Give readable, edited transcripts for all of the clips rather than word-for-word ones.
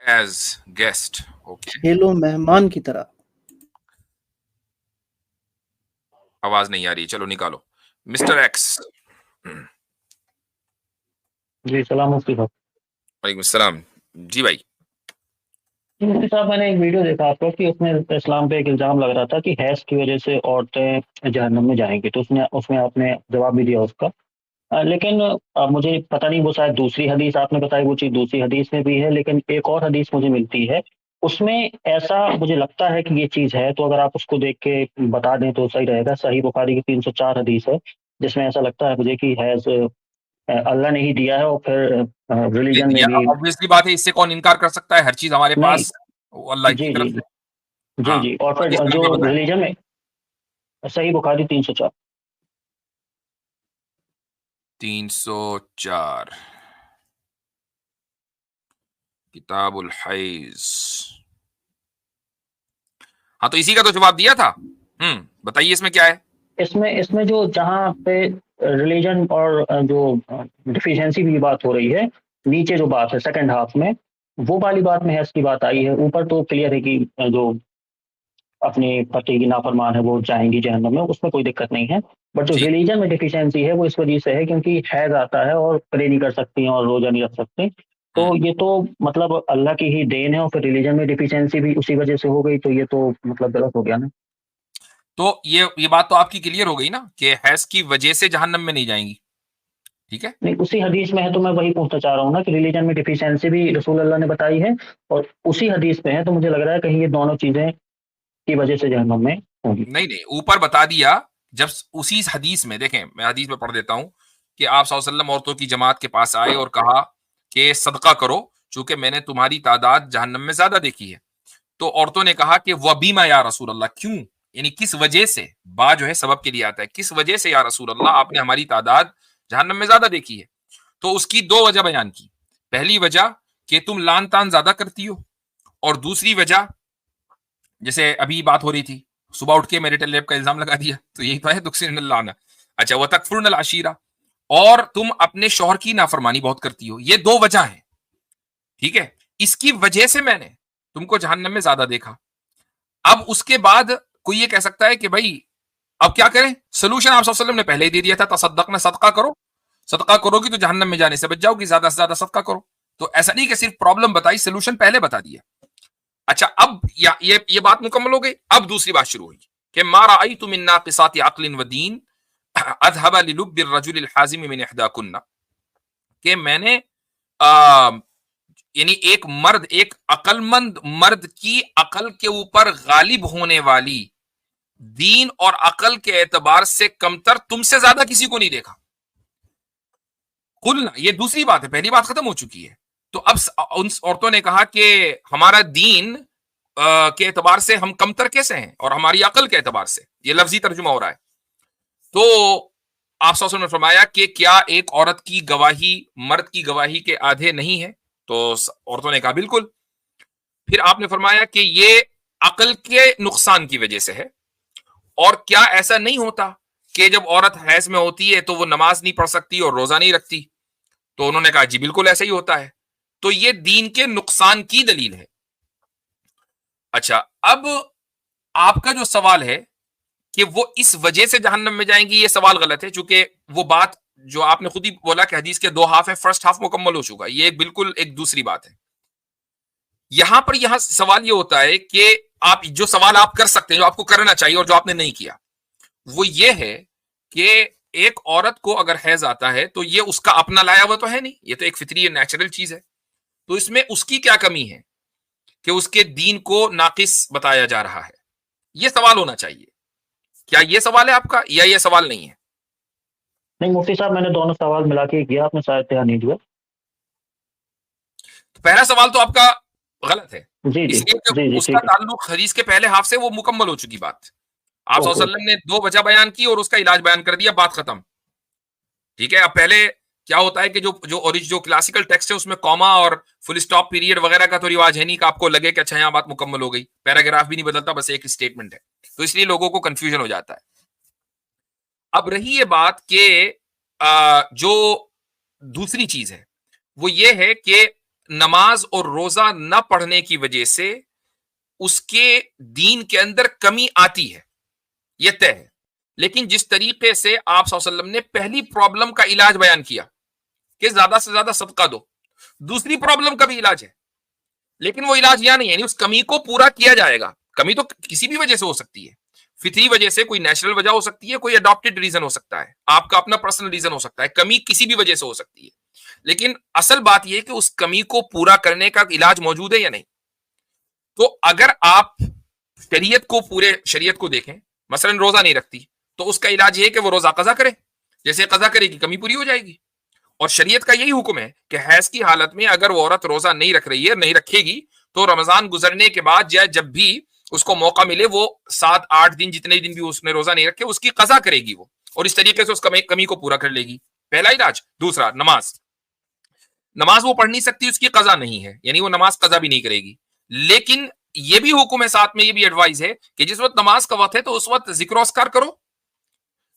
as guest. Okay. کھیلو مہمان کی طرح. آواز نہیں آ رہی, چلو نکالو. Mister x. جی سلام مفتی صاحب. وعلیکم السلام. جی بھائی. مفتی صاحب میں نے ایک ویڈیو دیکھا آپ کا کہ اس میں اسلام پہ ایک الزام لگ رہا تھا کہ حیض کی وجہ سے عورتیں جہنم میں جائیں گی, تو اس میں آپ نے جواب بھی دیا اس کا. لیکن مجھے پتہ نہیں وہ شاید دوسری حدیث آپ نے بتائی وہ چیز دوسری حدیث میں بھی ہے, لیکن ایک اور حدیث مجھے ملتی ہے اس میں ایسا مجھے لگتا ہے کہ یہ چیز ہے, تو اگر آپ اس کو دیکھ کے بتا دیں تو صحیح رہے گا. صحیح بخاری کی 304 حدیث ہے جس میں ایسا لگتا ہے مجھے کہ حیض اللہ نے ہی دیا ہے, اور پھر ریلیجن میں بھی obviously بات ہے, اس سے کون انکار کر سکتا ہے؟ ہر چیز ہمارے نہیں. پاس اللہ کی جی طرف جی سے. جی ہاں جی, اور کس پھر طرح جو پہ بتائیں. ریلیجن میں صحیح بخاری 304. 304 کتاب الحیض. ہاں تو اسی کا تو جواب دیا تھا. بتائیے اس میں کیا ہے. اس میں جو جہاں پہ ریلیجن اور جو ڈیفیشنسی کی بات ہو رہی ہے, نیچے جو بات ہے سیکنڈ ہاف میں وہ والی بات میں حیض کی بات آئی ہے. اوپر تو کلیئر ہے کہ جو اپنی پتی کی نافرمان ہے وہ جائیں گی جہنم میں, اس میں کوئی دقت نہیں ہے. بٹ جو جی ریلیجن میں ڈیفیشنسی ہے وہ اس وجہ سے ہے کیونکہ حیض آتا ہے اور پرے نہیں کر سکتی ہیں اور روزہ نہیں رکھ سکتے, تو یہ تو مطلب اللہ کی ہی دین ہے, اور پھر ریلیجن میں ڈیفیشنسی بھی اسی وجہ سے ہو گئی, تو یہ تو مطلب غلط ہو گیا نا. تو یہ بات تو آپ کی کلیئر ہو گئی نا کہ حیض کی وجہ سے جہنم میں نہیں جائیں گی. ٹھیک ہے, نہیں اسی حدیث میں ہے, تو میں وہی پوچھنا چاہ رہا ہوں نا کہ ریلیجن میں ڈیفیشنسی بھی رسول اللہ نے بتائی ہے اور اسی حدیث میں ہے, تو مجھے لگ رہا ہے کہیں یہ دونوں چیزیں کی وجہ سے جہنم میں ہوں گی. نہیں اوپر بتا دیا. جب اسی حدیث میں دیکھیں, میں حدیث میں پڑھ دیتا ہوں کہ آپ صلی اللہ علیہ وسلم عورتوں کی جماعت کے پاس آئے اور کہا کہ صدقہ کرو چونکہ میں نے تمہاری تعداد جہنم میں زیادہ دیکھی ہے. تو عورتوں نے کہا کہ وبیما یا رسول اللہ, کیوں, یعنی کس وجہ سے. با جو ہے سبب کے لیے آتا ہے, کس وجہ سے یا رسول اللہ آپ نے ہماری تعداد جہنم میں زیادہ دیکھی ہے. تو اس کی دو وجہ بیان کی. پہلی وجہ کہ تم لان تان زیادہ کرتی ہو, اور دوسری وجہ جیسے ابھی بات ہو رہی تھی صبح اٹھ کے میرٹل ریپ کا الزام لگا دیا, تو یہی تو ہے تکسرن اللعنہ. اچھا, وتکفرن العشیرہ, اور تم اپنے شوہر کی نافرمانی بہت کرتی ہو. یہ دو وجہ ہیں. ٹھیک ہے, اس کی وجہ سے میں نے تم کو جہنم میں زیادہ دیکھا. اب اس کے بعد کوئی یہ کہہ سکتا ہے کہ بھائی اب کیا کریں؟ سولوشن آپ صلی اللہ علیہ وسلم نے پہلے ہی دے دیا تھا, تصدقنا, صدقہ کرو. صدقہ کرو گی تو جہنم میں جانے سے بچ جاؤ گی, زیادہ سے زیادہ صدقہ کرو. تو ایسا نہیں کہ صرف پرابلم بتائی, سولوشن پہلے بتا دیا. اچھا, اب یہ بات مکمل ہو گئی. اب دوسری بات شروع ہوئی کہ ما رأیت من ناقصات عقل و دین اذهب للب الرجل الحازم من احداکن, کہ میں نے یعنی ایک مرد, ایک عقل مند مرد کی عقل کے اوپر غالب ہونے والی دین اور عقل کے اعتبار سے کمتر تم سے زیادہ کسی کو نہیں دیکھا. قلنا, یہ دوسری بات ہے, پہلی بات ختم ہو چکی ہے. تو اب ان عورتوں نے کہا کہ ہمارا دین کے اعتبار سے ہم کمتر کیسے ہیں, اور ہماری عقل کے اعتبار سے. یہ لفظی ترجمہ ہو رہا ہے. تو آپ صلی اللہ علیہ وسلم نے فرمایا کہ کیا ایک عورت کی گواہی مرد کی گواہی کے آدھے نہیں ہے؟ تو عورتوں نے کہا بالکل. پھر آپ نے فرمایا کہ یہ عقل کے نقصان کی وجہ سے ہے, اور کیا ایسا نہیں ہوتا کہ جب عورت حیض میں ہوتی ہے تو وہ نماز نہیں پڑھ سکتی اور روزہ نہیں رکھتی؟ تو انہوں نے کہا جی بالکل ایسا ہی ہوتا ہے. تو یہ دین کے نقصان کی دلیل ہے. اچھا, اب آپ کا جو سوال ہے کہ وہ اس وجہ سے جہنم میں جائیں گی, یہ سوال غلط ہے, چونکہ وہ بات جو آپ نے خود ہی بولا کہ حدیث کے دو ہاف ہیں, فرسٹ ہاف مکمل ہو چکا, یہ بالکل ایک دوسری بات ہے. یہاں سوال یہ ہوتا ہے کہ آپ جو سوال آپ کر سکتے ہیں, جو آپ کو کرنا چاہیے اور جو آپ نے نہیں کیا, وہ یہ ہے کہ ایک عورت کو اگر حیض آتا ہے تو یہ اس کا اپنا لایا ہوا تو ہے نہیں, یہ تو ایک فطری نیچرل چیز ہے. تو اس میں اس کی کیا کمی ہے کہ اس کے دین کو ناقص بتایا جا رہا ہے؟ یہ سوال ہونا چاہیے. کیا یہ سوال ہے آپ کا, یا یہ سوال نہیں ہے؟ نہیں مفتی صاحب, میں نے دونوں سوال ملا کے کیا, آپ نے شاید دھیان نہیں دیا. پہلا سوال تو آپ کا غلط ہے, جی جی اس لیے کہ جی جی اس کا ٹھیک ہے. تعلق حدیث کے پہلے ہاف سے وہ مکمل ہو چکی بات. آپ صلی اللہ علیہ اوکے وسلم نے دو وجہ بیان کی اور اس کا علاج بیان کر دیا, بات ختم. ٹھیک ہے, اب پہلے کیا ہوتا ہے کہ جو کلاسیکل ٹیکسٹ ہے اس میں کوما اور فل اسٹاپ پیریڈ وغیرہ کا تو رواج ہے نہیں کہ آپ کو لگے کہ اچھا یہاں بات مکمل ہو گئی, پیراگراف بھی نہیں بدلتا, بس ایک اسٹیٹمنٹ ہے, تو اس لیے لوگوں کو کنفیوژن ہو جاتا ہے. اب رہی یہ بات کہ جو دوسری چیز ہے وہ یہ ہے کہ نماز اور روزہ نہ پڑھنے کی وجہ سے اس کے دین کے اندر کمی آتی ہے، یہ طے ہے. لیکن جس طریقے سے آپ صلی اللہ علیہ وسلم نے پہلی پرابلم کا علاج بیان کیا کہ زیادہ سے زیادہ صدقہ دو، دوسری پرابلم کا بھی علاج ہے، لیکن وہ علاج یہاں نہیں ہے، یعنی اس کمی کو پورا کیا جائے گا. کمی تو کسی بھی وجہ سے ہو سکتی ہے، فطری وجہ سے، کوئی نیچرل وجہ ہو سکتی ہے، کوئی اڈاپٹڈ ریزن ہو سکتا ہے، آپ کا اپنا پرسنل ریزن ہو سکتا ہے، کمی کسی بھی وجہ سے ہو سکتی ہے. لیکن اصل بات یہ کہ اس کمی کو پورا کرنے کا علاج موجود ہے یا نہیں. تو اگر آپ شریعت کو، پورے شریعت کو دیکھیں، مثلا روزہ نہیں رکھتی تو اس کا علاج یہ ہے کہ وہ روزہ قضا کرے، جیسے قضا کرے گی کمی پوری ہو جائے گی. اور شریعت کا یہی حکم ہے کہ حیض کی حالت میں اگر وہ عورت روزہ نہیں رکھ رہی ہے، نہیں رکھے گی، تو رمضان گزرنے کے بعد یا جب بھی اس کو موقع ملے وہ 7-8 دن، جتنے دن بھی اس نے روزہ نہیں رکھے، اس کی قضا کرے گی وہ، اور اس طریقے سے اس کمی کو پورا کر لے گی. پہلا علاج. دوسرا، نماز وہ پڑھ نہیں سکتی، اس کی قضا نہیں ہے، یعنی وہ نماز قضا بھی نہیں کرے گی. لیکن یہ بھی حکم ہے ساتھ میں، یہ بھی ایڈوائز ہے کہ جس وقت نماز کا وقت ہے تو اس وقت ذکر و اذکار کرو.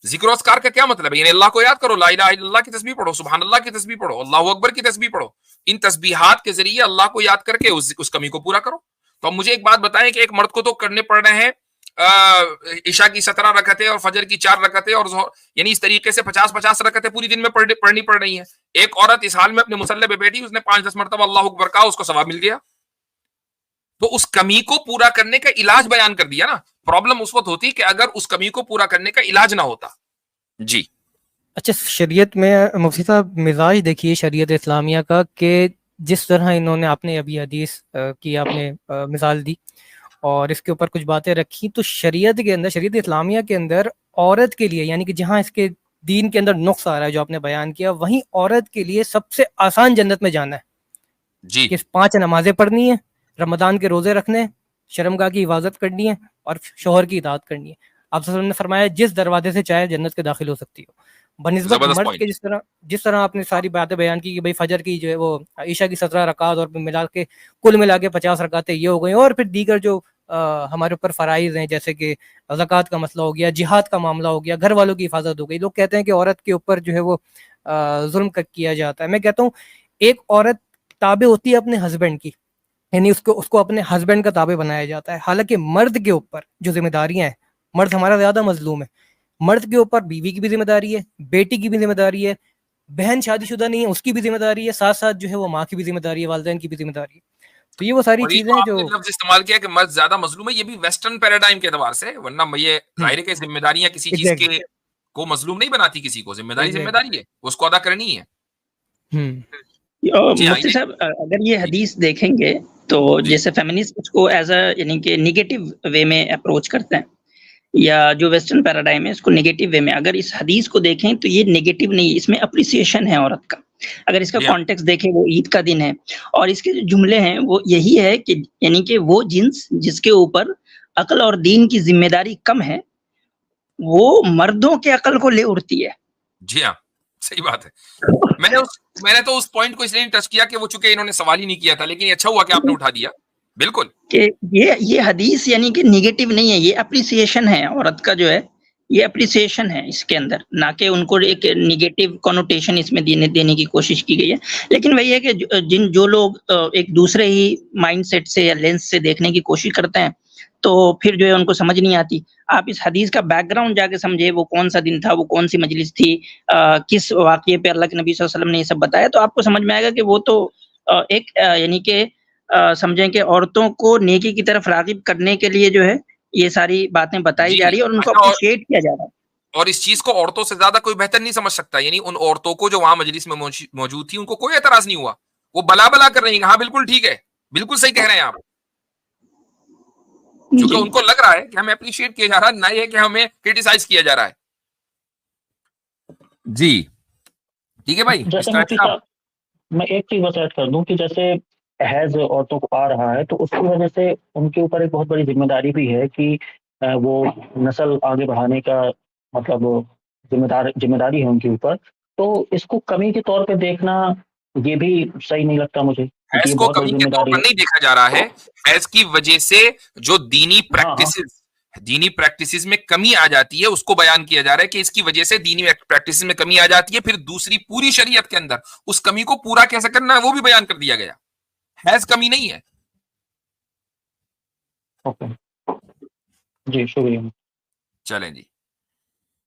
ذکر و اذکار کا کیا مطلب ہے؟ یعنی اللہ کو یاد کرو، لا الہ الا اللہ کی تسبیح پڑھو، سبحان اللہ کی تسبیح پڑھو، اللہ اکبر کی تسبیح پڑھو. ان تسبیحات کے ذریعے اللہ کو یاد کر کے اس کمی کو پورا کرو. تو اب مجھے ایک بات بتائیں کہ ایک مرد کو تو کرنے پڑ رہے ہیں عشاء کی 17 رکعتیں اور فجر کی 4 رکعتیں اور یعنی اس طریقے سے 50 رکعتیں پوری دن میں پڑھنی پڑ رہی ہیں. ایک عورت اس حال میں اپنے مصلی پہ بیٹھی، اس نے 5-10 مرتبہ اللہ اکبر کہا، اس کو ثواب مل گیا. تو اس کمی کو پورا کرنے کا علاج بیان کر دیا نا. پرابلم اس وقت ہوتی کہ اگر اس کمی کو پورا کرنے کا علاج نہ ہوتا. جی اچھا، شریعت میں مفتی صاحب مزاج دیکھیے شریعت اسلامیہ کا، کہ جس طرح انہوں نے، آپ نے ابھی حدیث کی آپ نے مثال دی اور اس کے اوپر کچھ باتیں رکھی، تو شریعت کے اندر، شریعت اسلامیہ کے اندر عورت کے لیے، یعنی کہ جہاں اس کے دین کے اندر نقص آ رہا ہے جو آپ نے بیان کیا، وہیں عورت کے لیے سب سے آسان جنت میں جانا ہے. جی کہ 5 نمازیں پڑھنی ہیں، رمضان کے روزے رکھنے ہیں، شرمگاہ کی حفاظت کرنی ہے اور شوہر کی اطاعت کرنی ہے. آپ صلی اللہ علیہ وسلم نے فرمایا جس دروازے سے چاہے جنت کے داخل ہو سکتی ہو. بنسبت زبردست مرد کے پوائنٹ. جس طرح آپ نے ساری باتیں بیان کی کہ بھائی فجر کی جو ہے وہ عشاء کی 17 رکعات اور ملا کے کل ملا کے 50 رکعتیں یہ ہو گئی، اور پھر دیگر جو ہمارے اوپر فرائض ہیں، جیسے کہ زکوٰۃ کا مسئلہ ہو گیا، جہاد کا معاملہ ہو گیا، گھر والوں کی حفاظت ہو گئی. لوگ کہتے ہیں کہ عورت کے اوپر جو ہے وہ ظلم کیا جاتا ہے. میں کہتا ہوں ایک عورت تابع ہوتی ہے اپنے ہسبینڈ کی، یعنی اس کو اپنے ہسبینڈ کا تابع بنایا جاتا ہے. حالانکہ مرد کے اوپر جو ذمہ داریاں ہیں، مرد ہمارا زیادہ مظلوم ہے. مرد کے اوپر بیوی کی بھی ذمہ داری ہے، بیٹی کی بھی ذمہ داری ہے، بہن شادی شدہ نہیں ہے اس کی بھی ذمہ داری ہے، ساتھ ساتھ جو ہے وہ ماں کی بھی ذمہ داری ہے، والدین کی بھی ذمہ داری ہے. تو یہ وہ ساری اور یہ چیزیں جو آپ جو نے لفظ استعمال کیا کہ مرد زیادہ مظلوم ہے، یہ بھی ویسٹرن پیراڈائم کے اعتبار سے، ورنہ یہ ظاہر ہے کہ ذمہ داریاں کسی چیز کے کو مظلوم نہیں بناتی. کسی کو ذمہ داری ہے، اس کو ادا کرنی ہے. مفتی صاحب اگر یہ حدیث دیکھیں گے تو جیسے فیمنسٹ اس کو ایز اے یعنی کہ نیگیٹو وے میں اپروچ کرتے ہیں، یا جو ویسٹرن پیراڈائم ہے اس کو نیگیٹو وے میں، اگر اس حدیث کو دیکھیں تو یہ نیگیٹو نہیں، اس میں اپریسیشن ہے عورت کا. اگر اس کا کانٹیکس دیکھیں، وہ عید کا دن ہے اور اس کے جو جملے ہیں وہ یہی ہے کہ یعنی کہ وہ جنس جس کے اوپر عقل اور دین کی ذمہ داری کم ہے وہ مردوں کے عقل کو لے اڑتی ہے. جی ہاں، صحیح بات ہے. میں نے تو اس پوائنٹ کو اس لیے ٹچ کیا کہ وہ چونکہ انہوں نے سوال ہی نہیں کیا تھا، لیکن اچھا ہوا کہ آپ نے اٹھا دیا. بالکل کہ یہ حدیث یعنی کہ نیگیٹو نہیں ہے، یہ اپریسیشن ہے عورت کا، جو ہے یہ اپریسیشن ہے اس کے اندر، نہ کہ ان کو ایک نیگیٹو کنوٹیشن اس میں دینے کی کوشش کی گئی ہے. لیکن وہی ہے کہ جو لوگ ایک دوسرے ہی مائنڈ سیٹ سے یا لینس سے دیکھنے کی کوشش کرتے ہیں تو پھر جو ہے ان کو سمجھ نہیں آتی. آپ اس حدیث کا بیک گراؤنڈ جا کے سمجھے، وہ کون سا دن تھا، وہ کون سی مجلس تھی، کس واقعے پہ اللہ کے نبی صلی اللہ علیہ وسلم نے یہ سب بتایا، تو آپ کو سمجھ میں آئے گا کہ وہ تو ایک یعنی کہ سمجھیں کہ عورتوں کو نیکی کی طرف راغب کرنے کے لیے جو ہے یہ ساری باتیں بتائی جا رہی ہے اور ان کو اپریشیٹ کیا جا رہا ہے. اور اس چیز کو عورتوں سے زیادہ کوئی بہتر نہیں سمجھ سکتا. یعنی ان عورتوں کو جو وہاں مجلس میں موجود تھی ان کو کوئی اعتراض نہیں ہوا، وہ بلا کر رہی ہیں، ہاں بالکل ٹھیک ہے، بالکل صحیح کہہ رہے ہیں آپ. کیونکہ ان کو لگ رہا ہے کہ ہمیں اپریشیٹ کیا جا رہا ہے، نہ یہ کہ ہمیں کرٹیسائز کیا جا رہا ہے. جی ٹھیک ہے بھائی. میں ایک چیز بس ایڈ کر دوں کہ جیسے حیض عورتوں کو آ رہا ہے تو اس کی وجہ سے ان کے اوپر ایک بہت بڑی ذمہ داری بھی ہے کہ وہ نسل آگے بڑھانے کا مطلب ذمہ داری ہے ان کے اوپر. تو اس کو کمی کے طور پہ دیکھنا یہ بھی صحیح نہیں لگتا مجھے. حیض کو کمی کے طور پر نہیں دیکھا جا رہا ہے، حیض کی وجہ سے جو دینی پریکٹسز میں کمی آ جاتی ہے اس کو بیان کیا جا رہا ہے کہ اس کی وجہ سے دینی پریکٹسز میں کمی آ جاتی ہے. پھر دوسری پوری شریعت کے اندر اس کمی کو پورا کیسے کرنا ہے وہ بھی بیان کر دیا گیا. حیض کمی نہیں ہے. اوکے جی شکریہ. چلیں جی.